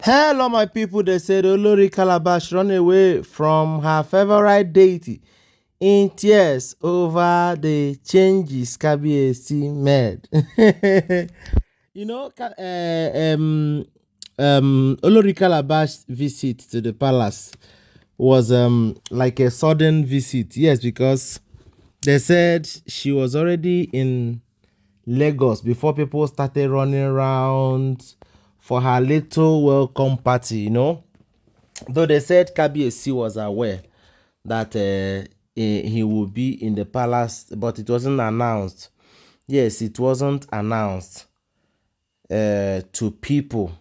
Hello, my people. They said Olori calabash run away from her favorite deity in tears over the changes kabiyesi made. you know, Olori calabash visit to the palace was like a sudden visit. Yes, because they said she was already in Lagos before people started running around for her little welcome party. Though they said Kabiyesi was aware that he would be in the palace, but it wasn't announced. Yes, it wasn't announced to people.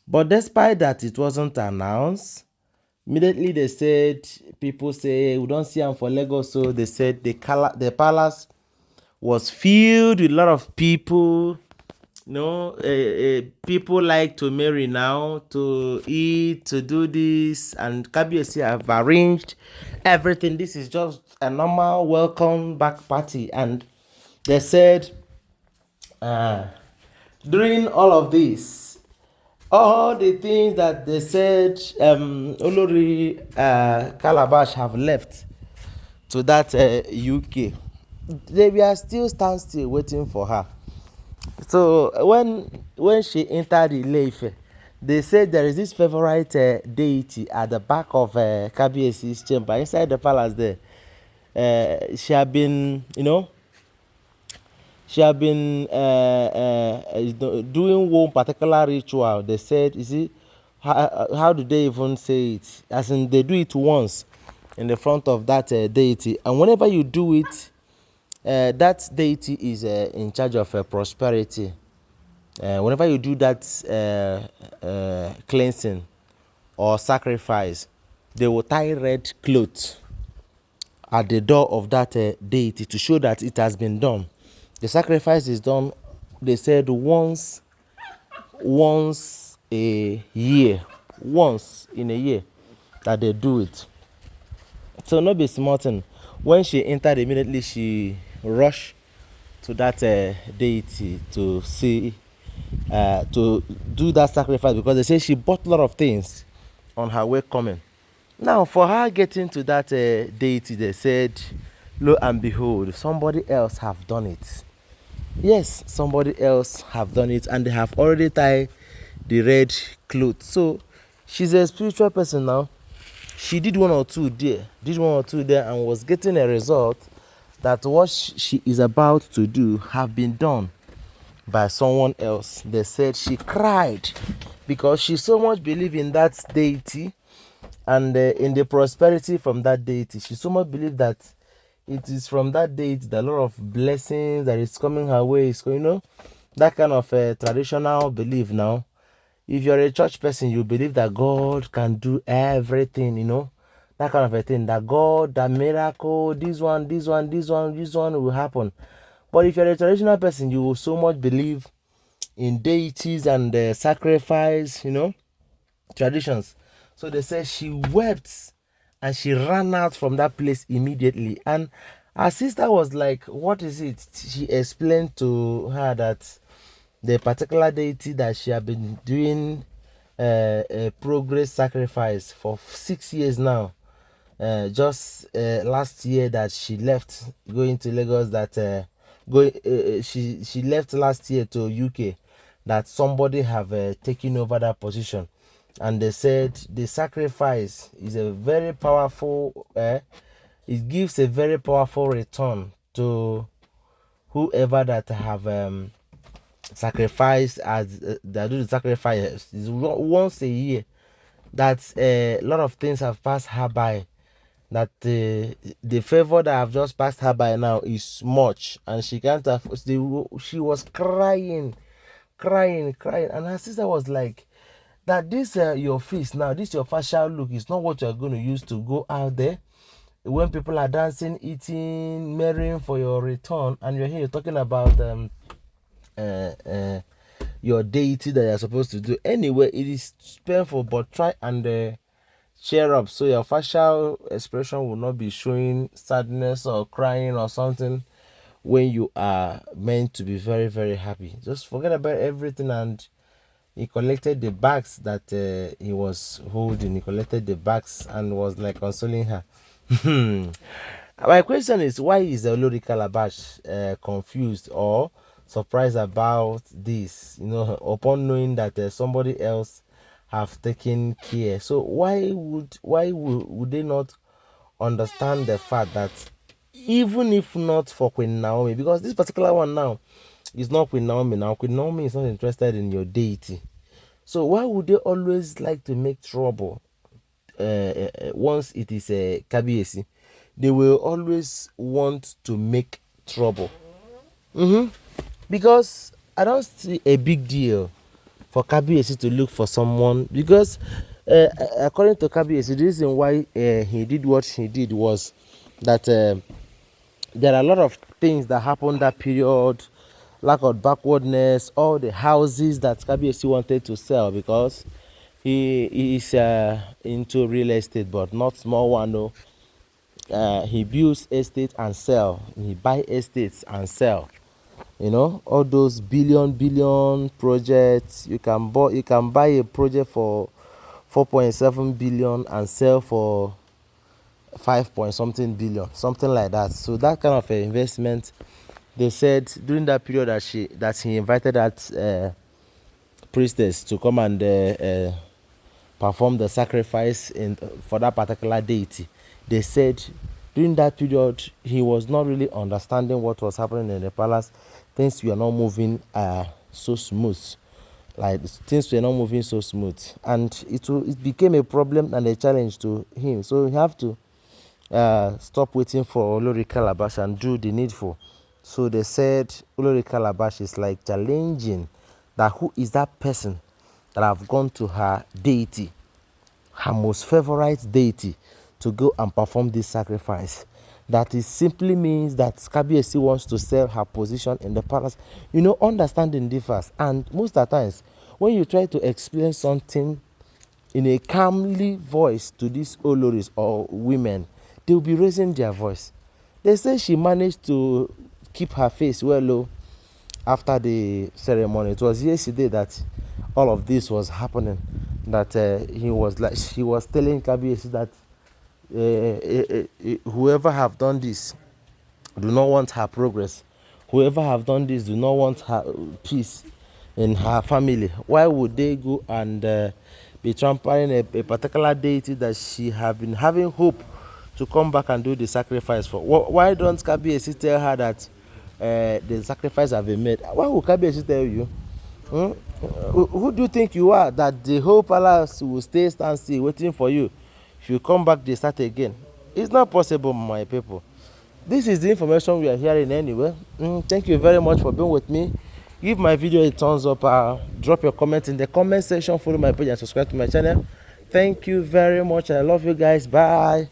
But despite that, it wasn't announced. Immediately they said, people say, we don't see him for Lagos. So they said the palace was filled with a lot of people. People like to marry now, to eat, to do this, and Kabiyesi have arranged everything. This is just a normal welcome back party, and they said uh, during all of this, all the things that they said Olori Calabash have left to that UK, they were still stand still waiting for her. So when she entered Ile-Ife, they said there is this favorite deity at the back of Kabiyesi's chamber inside the palace there. She had been, doing one particular ritual. They said, you see, how do they even say it? As in, they do it once in the front of that deity, and whenever you do it, that deity is in charge of prosperity. Whenever you do that cleansing or sacrifice, they will tie red cloth at the door of that deity to show that it has been done. The sacrifice is done, they said, once a year, once in a year that they do it. So no be small thing. When she entered, immediately she rushed to that deity to see, to do that sacrifice, because they say she bought a lot of things on her way coming. Now, for her getting to that deity, they said, lo and behold, somebody else have done it. Yes, somebody else have done it, and they have already tied the red cloth. So she's a spiritual person now. She did one or two there, and was getting a result that what she is about to do have been done by someone else. They said she cried because she so much believed in that deity, and in the prosperity from that deity. She so much believed that it is from that deity that a lot of blessings that is coming her way is going, that kind of traditional belief now. If you're a church person, you believe that God can do everything, that kind of a thing. That God, that miracle, this one will happen. But if you're a traditional person, you will so much believe in deities and sacrifice, traditions. So they said she wept and she ran out from that place immediately. And her sister was like, what is it? She explained to her that the particular deity that she had been doing a progress sacrifice for 6 years now. Just last year that she left going to Lagos, that she left last year to UK, that somebody have taken over that position, and they said the sacrifice is a very powerful it gives a very powerful return to whoever that have sacrificed, as that do the sacrifice is once a year, that a lot of things have passed her by, that the favor that have just passed her by now is much, and she can't afford. She was crying, and her sister was like, that this your face now, this your facial look is not what you're going to use to go out there when people are dancing, eating, marrying for your return, and you're here talking about uh, uh, your deity that you're supposed to do. Anyway, it is painful, but try and cheer up so your facial expression will not be showing sadness or crying or something when you are meant to be very, very happy. Just forget about everything and he collected the bags that he was holding. He collected the bags and was like consoling her. My question is, why is the Olori calabash confused or surprised about this? You know, upon knowing that somebody else have taken care. So would they not understand the fact that even if not for Queen Naomi, because this particular one now is not Queen Naomi now. Queen Naomi is not interested in your deity. So why would they always like to make trouble? Once it is a kabiyesi, they will always want to make trouble. Because I don't see a big deal for kabiyesi to look for someone, because according to kabiyesi, the reason why he did what he did was that there are a lot of things that happened that period, lack of backwardness, all the houses that kabiyesi wanted to sell, because he is into real estate, but not small one. No, he builds estate and sell. He buy estates and sell. You know, all those billion projects. You can buy a project for 4.7 billion and sell for 5 point something billion, something like that. So that kind of investment, they said during that period that he invited that priestess to come and perform the sacrifice for that particular deity. They said during that period he was not really understanding what was happening in the palace. Things were not moving so smooth. Like things were not moving so smooth, and it became a problem and a challenge to him. So he have to stop waiting for Olori Calabash and do the needful. So they said Olori Calabash is like challenging that who is that person that have gone to her deity, her most favorite deity, to go and perform this sacrifice. That it simply means that Kabiyesi wants to sell her position in the palace. You know, understanding differs, and most of the times when you try to explain something in a calmly voice to these Olories or women, they will be raising their voice. They say she managed to keep her face well low after the ceremony. It was yesterday that all of this was happening. That she was telling Kabiyesi that whoever have done this do not want her progress. Whoever have done this do not want her peace in her family. Why would they go and be trampling a particular deity that she have been having hope to come back and do the sacrifice for? Why don't Kabiyesi tell her that the sacrifice have been made? Why would Kabiyesi tell you? Who do you think you are that the whole palace will stand still waiting for you? If you come back, they start again. It's not possible, my people. This is the information we are hearing anyway. Thank you very much for being with me. Give my video a thumbs up. Drop your comment in the comment section. Follow my page and subscribe to my channel. Thank you very much. I love you guys. Bye.